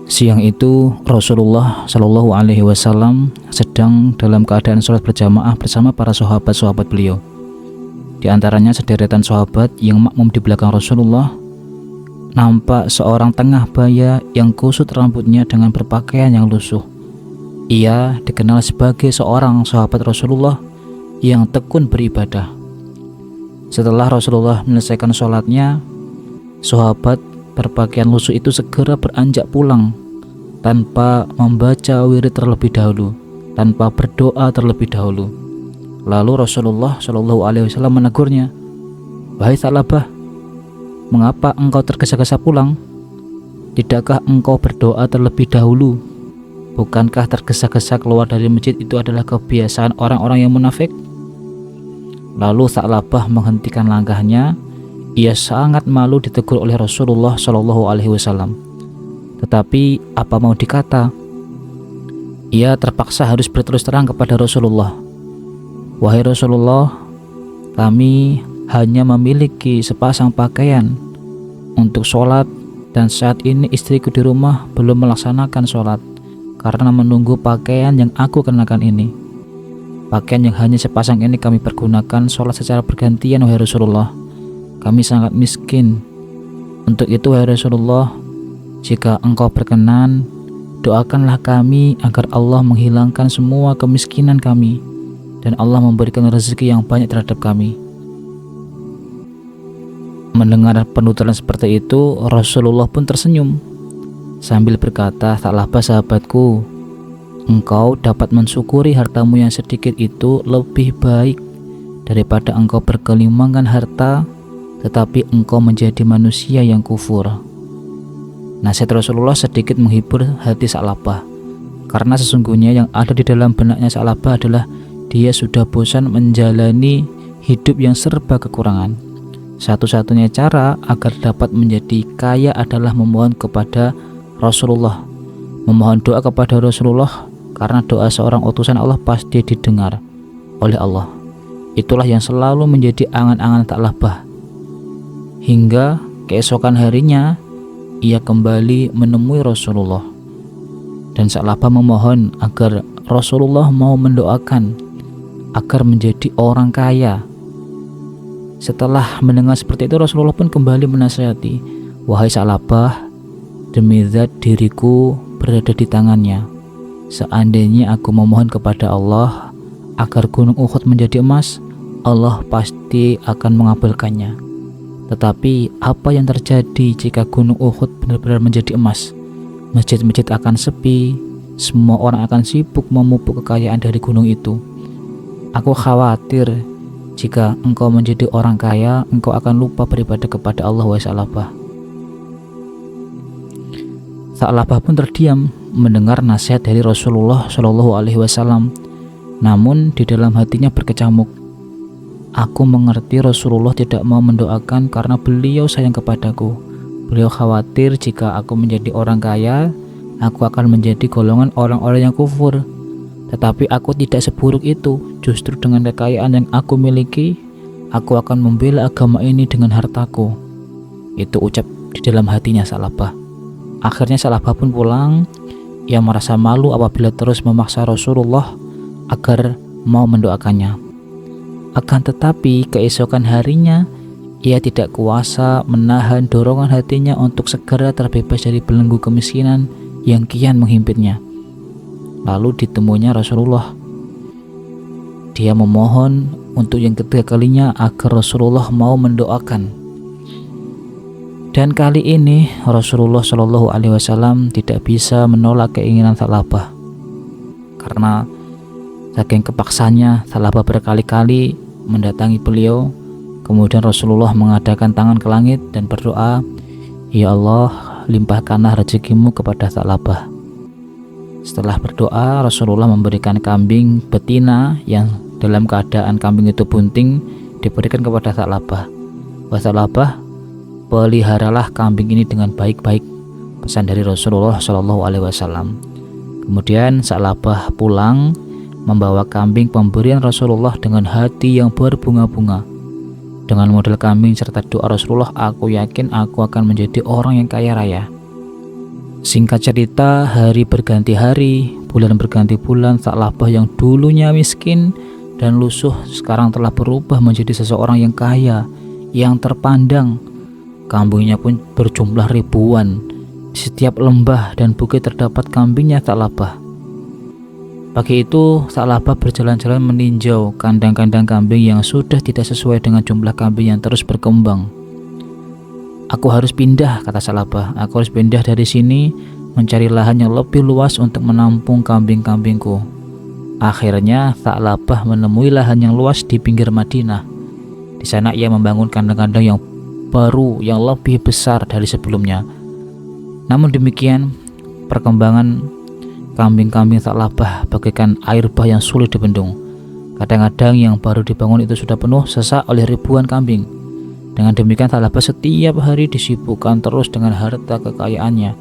Siang itu Rasulullah Shallallahu Alaihi Wasallam sedang dalam keadaan sholat berjamaah bersama para sahabat-sahabat beliau. Di antaranya sederetan sahabat yang makmum di belakang Rasulullah. Nampak seorang tengah baya yang kusut rambutnya dengan berpakaian yang lusuh. Ia dikenal sebagai seorang sahabat Rasulullah yang tekun beribadah. Setelah Rasulullah menyelesaikan sholatnya, sahabat berpakaian lusuh itu segera beranjak pulang tanpa membaca wirid terlebih dahulu, tanpa berdoa terlebih dahulu. Lalu Rasulullah Shallallahu Alaihi Wasallam menegurnya, "Wahai Tha'labah, mengapa engkau tergesa-gesa pulang? Tidakkah engkau berdoa terlebih dahulu? Bukankah tergesa-gesa keluar dari masjid itu adalah kebiasaan orang-orang yang munafik?" Lalu Tha'labah menghentikan langkahnya. Ia sangat malu ditegur oleh Rasulullah Shallallahu Alaihi Wasallam. Tetapi apa mau dikata, ia terpaksa harus berterus terang kepada Rasulullah. "Wahai Rasulullah, kami hanya memiliki sepasang pakaian untuk sholat, dan saat ini istriku di rumah belum melaksanakan sholat karena menunggu pakaian yang aku kenakan ini. Pakaian yang hanya sepasang ini kami pergunakan sholat secara bergantian, wahai Rasulullah. Kami sangat miskin. Untuk itu, wahai Rasulullah, jika engkau berkenan, doakanlah kami agar Allah menghilangkan semua kemiskinan kami dan Allah memberikan rezeki yang banyak terhadap kami." Mendengar penuturan seperti itu, Rasulullah pun tersenyum sambil berkata, "Tha'labah sahabatku, engkau dapat mensyukuri hartamu yang sedikit itu lebih baik daripada engkau bergelimangkan harta tetapi engkau menjadi manusia yang kufur." Nasihat Rasulullah sedikit menghibur hati Tha'labah, karena sesungguhnya yang ada di dalam benaknya Tha'labah adalah dia sudah bosan menjalani hidup yang serba kekurangan. Satu-satunya cara agar dapat menjadi kaya adalah memohon kepada Rasulullah, memohon doa kepada Rasulullah, karena doa seorang utusan Allah pasti didengar oleh Allah. Itulah yang selalu menjadi angan-angan Tha'labah. Hingga keesokan harinya ia kembali menemui Rasulullah, dan Tha'labah memohon agar Rasulullah mau mendoakan agar menjadi orang kaya. Setelah mendengar seperti itu, Rasulullah pun kembali menasihati, "Wahai Tha'labah, demi zat diriku berada di tangannya, seandainya aku memohon kepada Allah agar gunung Uhud menjadi emas, Allah pasti akan mengabulkannya. Tetapi apa yang terjadi jika gunung Uhud benar-benar menjadi emas? Masjid-masjid akan sepi, semua orang akan sibuk memupuk kekayaan dari gunung itu. Aku khawatir jika engkau menjadi orang kaya, engkau akan lupa beribadah kepada Allah, wahai Tha'labah." Tha'labah pun terdiam mendengar nasihat dari Rasulullah Shallallahu Alaihi Wasallam. Namun di dalam hatinya berkecamuk, "Aku mengerti Rasulullah tidak mau mendoakan karena beliau sayang kepadaku. Beliau khawatir jika aku menjadi orang kaya, aku akan menjadi golongan orang-orang yang kufur. Tetapi aku tidak seburuk itu. Justru dengan kekayaan yang aku miliki, aku akan membela agama ini dengan hartaku." Itu ucap di dalam hatinya Tha'labah. Akhirnya Tha'labah pun pulang. Ia merasa malu apabila terus memaksa Rasulullah agar mau mendoakannya. Akan tetapi keesokan harinya ia tidak kuasa menahan dorongan hatinya untuk segera terbebas dari belenggu kemiskinan yang kian menghimpitnya. Lalu ditemuinya Rasulullah. Dia memohon untuk yang ketiga kalinya agar Rasulullah mau mendoakan. Dan kali ini Rasulullah Shallallahu Alaihi Wasallam tidak bisa menolak keinginan Tha'labah. Karena saking kepaksanya, Tha'labah berkali-kali mendatangi beliau. Kemudian Rasulullah mengadakan tangan ke langit dan berdoa, "Ya Allah, limpahkanlah rezekimu kepada Tha'labah." Setelah berdoa, Rasulullah memberikan kambing betina yang dalam keadaan kambing itu bunting diberikan kepada Tha'labah. "Wahai Tha'labah, peliharalah kambing ini dengan baik-baik," pesan dari Rasulullah Shallallahu Alaihi Wasallam. Kemudian Tha'labah pulang membawa kambing pemberian Rasulullah dengan hati yang berbunga-bunga. Dengan model kambing serta doa Rasulullah, "Aku yakin aku akan menjadi orang yang kaya raya." Singkat cerita, hari berganti hari, bulan berganti bulan, Tha'labah yang dulunya miskin dan lusuh sekarang telah berubah menjadi seseorang yang kaya, yang terpandang. Kambingnya pun berjumlah ribuan. Di setiap lembah dan bukit terdapat kambingnya Tha'labah. Pagi itu, Tha'labah berjalan-jalan meninjau kandang-kandang kambing yang sudah tidak sesuai dengan jumlah kambing yang terus berkembang. Aku harus pindah, kata Tha'labah. Aku harus pindah dari sini, mencari lahan yang lebih luas untuk menampung kambing-kambingku. Akhirnya Tha'labah menemui lahan yang luas di pinggir Madinah. Di sana ia membangun kandang-kandang yang baru, yang lebih besar dari sebelumnya. Namun demikian, perkembangan kambing-kambing Tha'labah bagaikan air bah yang sulit dibendung. Kadang-kadang yang baru dibangun itu sudah penuh sesak oleh ribuan kambing. Dengan demikian Tha'labah setiap hari disibukkan terus dengan harta kekayaannya,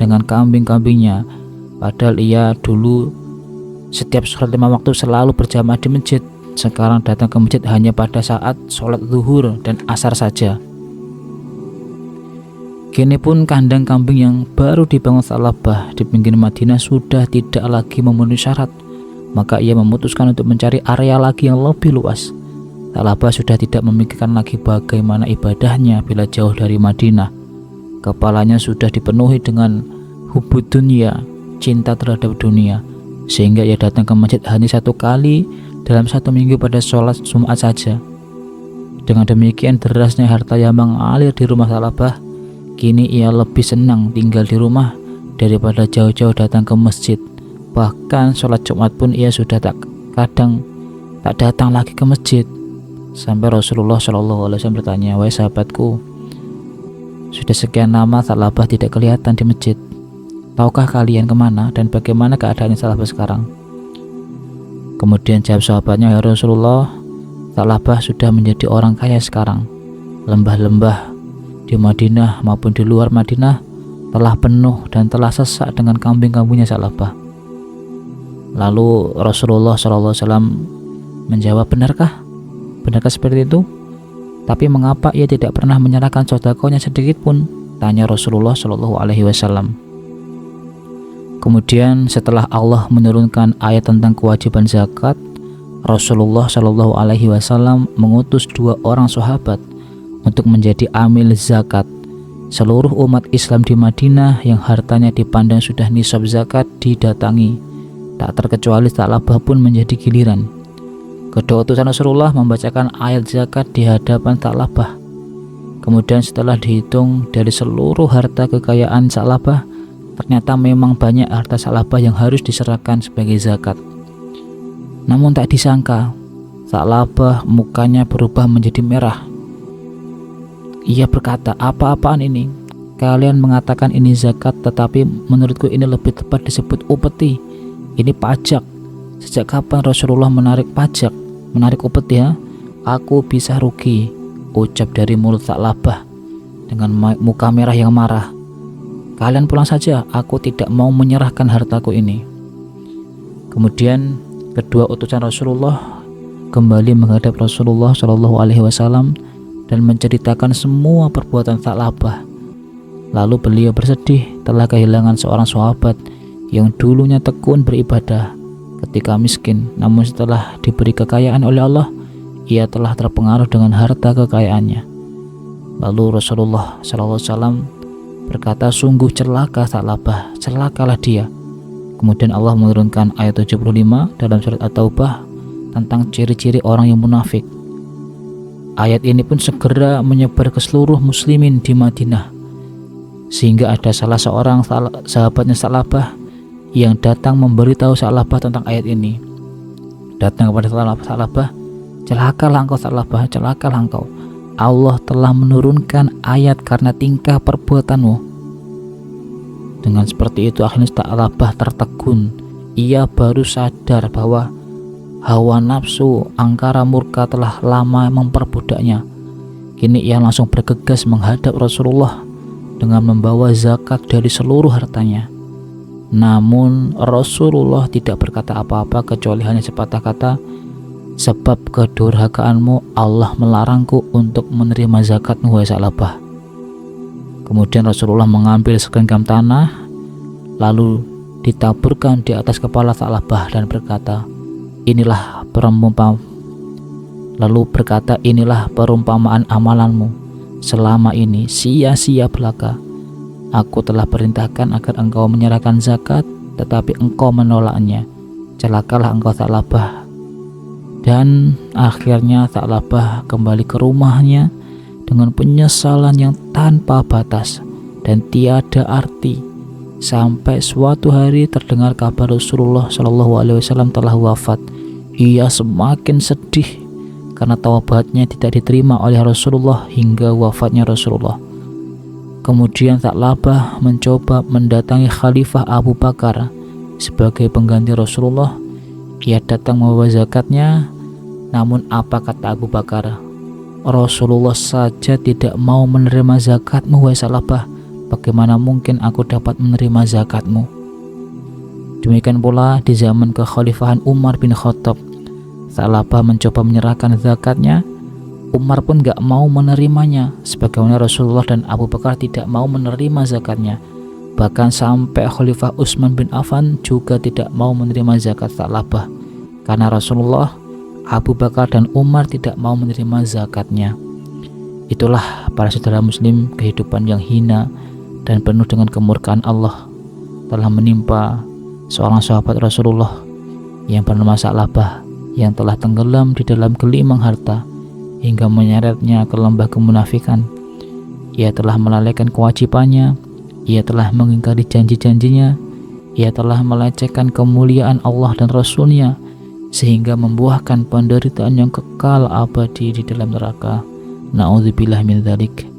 dengan kambing-kambingnya. Padahal ia dulu setiap sholat 5 waktu selalu berjamaah di masjid. Sekarang datang ke masjid hanya pada saat sholat zuhur dan asar saja. Kini pun kandang kambing yang baru dibangun Tha'labah di pinggir Madinah sudah tidak lagi memenuhi syarat. Maka ia memutuskan untuk mencari area lagi yang lebih luas. Tha'labah sudah tidak memikirkan lagi bagaimana ibadahnya bila jauh dari Madinah. Kepalanya sudah dipenuhi dengan hubud dunia, cinta terhadap dunia, sehingga ia datang ke masjid hanya 1 kali dalam 1 minggu pada sholat Jumat saja. Dengan demikian derasnya harta yang mengalir di rumah Tha'labah, kini ia lebih senang tinggal di rumah daripada jauh-jauh datang ke masjid. Bahkan sholat Jumat pun ia sudah kadang tak datang lagi ke masjid. Sampai Rasulullah SAW bertanya, "Wahai sahabatku, sudah sekian lama Tha'labah tidak kelihatan di masjid. Tahukah kalian kemana dan bagaimana keadaan Tha'labah sekarang?" Kemudian jawab sahabatnya, "Ya Rasulullah, Tha'labah sudah menjadi orang kaya sekarang. Lembah-lembah di Madinah maupun di luar Madinah telah penuh dan telah sesak dengan kambing-kambingnya Tha'labah." Lalu Rasulullah SAW menjawab, "Benarkah? Benarkah seperti itu? Tapi mengapa ia tidak pernah menyerahkan sedekahnya sedikit pun?" tanya Rasulullah SAW. Kemudian setelah Allah menurunkan ayat tentang kewajiban zakat, Rasulullah SAW mengutus 2 orang sahabat untuk menjadi amil zakat. Seluruh umat Islam di Madinah yang hartanya dipandang sudah nisab zakat didatangi. Tak terkecuali Tha'labah pun menjadi giliran. Kedua utusan Rasulullah membacakan ayat zakat di hadapan Tha'labah. Kemudian setelah dihitung dari seluruh harta kekayaan Tha'labah, ternyata memang banyak harta Tha'labah yang harus diserahkan sebagai zakat. Namun tak disangka, Tha'labah mukanya berubah menjadi merah. Ia berkata, "Apa-apaan ini? Kalian mengatakan ini zakat, tetapi menurutku ini lebih tepat disebut upeti. Ini pajak. Sejak kapan Rasulullah menarik pajak, menarik upeti ya? Aku bisa rugi," ucap dari mulut Tha'labah dengan muka merah yang marah. "Kalian pulang saja, aku tidak mau menyerahkan hartaku ini." Kemudian kedua utusan Rasulullah kembali menghadap Rasulullah SAW dan menceritakan semua perbuatan Tha'labah. Lalu beliau bersedih telah kehilangan seorang sahabat yang dulunya tekun beribadah ketika miskin, namun setelah diberi kekayaan oleh Allah, ia telah terpengaruh dengan harta kekayaannya. Lalu Rasulullah SAW berkata, "Sungguh celaka Tha'labah, celakalah dia." Kemudian Allah menurunkan ayat 75 dalam surat At-Taubah tentang ciri-ciri orang yang munafik. Ayat ini pun segera menyebar ke seluruh muslimin di Madinah, sehingga ada salah seorang sahabatnya Tha'labah yang datang memberitahu Tha'labah tentang ayat ini. Datang kepada Tha'labah, "Celakalah engkau Tha'labah, celakalah engkau. Allah telah menurunkan ayat karena tingkah perbuatanmu." Dengan seperti itu akhirnya Tha'labah tertegun. Ia baru sadar bahwa hawa nafsu, angkara murka telah lama memperbudaknya. Kini ia langsung bergegas menghadap Rasulullah dengan membawa zakat dari seluruh hartanya. Namun Rasulullah tidak berkata apa-apa kecuali hanya sepatah kata, "Sebab kedurhakaanmu Allah melarangku untuk menerima zakatmu, wahai Tha'labah." Kemudian Rasulullah mengambil segenggam tanah lalu ditaburkan di atas kepala Tha'labah dan berkata, inilah perumpamaan amalanmu selama ini sia-sia belaka. Aku telah perintahkan agar engkau menyerahkan zakat, tetapi engkau menolaknya. Celakalah engkau Tha'labah. Dan akhirnya Tha'labah kembali ke rumahnya dengan penyesalan yang tanpa batas dan tiada arti, sampai suatu hari terdengar kabar Rasulullah SAW telah wafat. Ia semakin sedih karena taubatnya tidak diterima oleh Rasulullah hingga wafatnya Rasulullah. Kemudian Tha'labah mencoba mendatangi Khalifah Abu Bakar sebagai pengganti Rasulullah. Ia datang membawa zakatnya, namun apa kata Abu Bakar? Rasulullah saja tidak mau menerima zakatmu, wahai Tha'labah. Bagaimana mungkin aku dapat menerima zakatmu? Demikian pula di zaman kekhalifahan Umar bin Khattab, Tha'labah mencoba menyerahkan zakatnya. Umar pun gak mau menerimanya, sebagaimana Rasulullah dan Abu Bakar tidak mau menerima zakatnya. Bahkan sampai Khalifah Utsman bin Affan juga tidak mau menerima zakat Tha'labah, karena Rasulullah, Abu Bakar dan Umar tidak mau menerima zakatnya. Itulah para saudara muslim, kehidupan yang hina dan penuh dengan kemurkaan Allah telah menimpa seorang sahabat Rasulullah yang bernama Tha'labah, yang telah tenggelam di dalam gelimang harta hingga menyeretnya ke lembah kemunafikan. Ia telah melalaikan kewajibannya, ia telah mengingkari janji-janjinya, ia telah melecehkan kemuliaan Allah dan Rasulnya, sehingga membuahkan penderitaan yang kekal abadi di dalam neraka. Na'udzubillah min dzalik.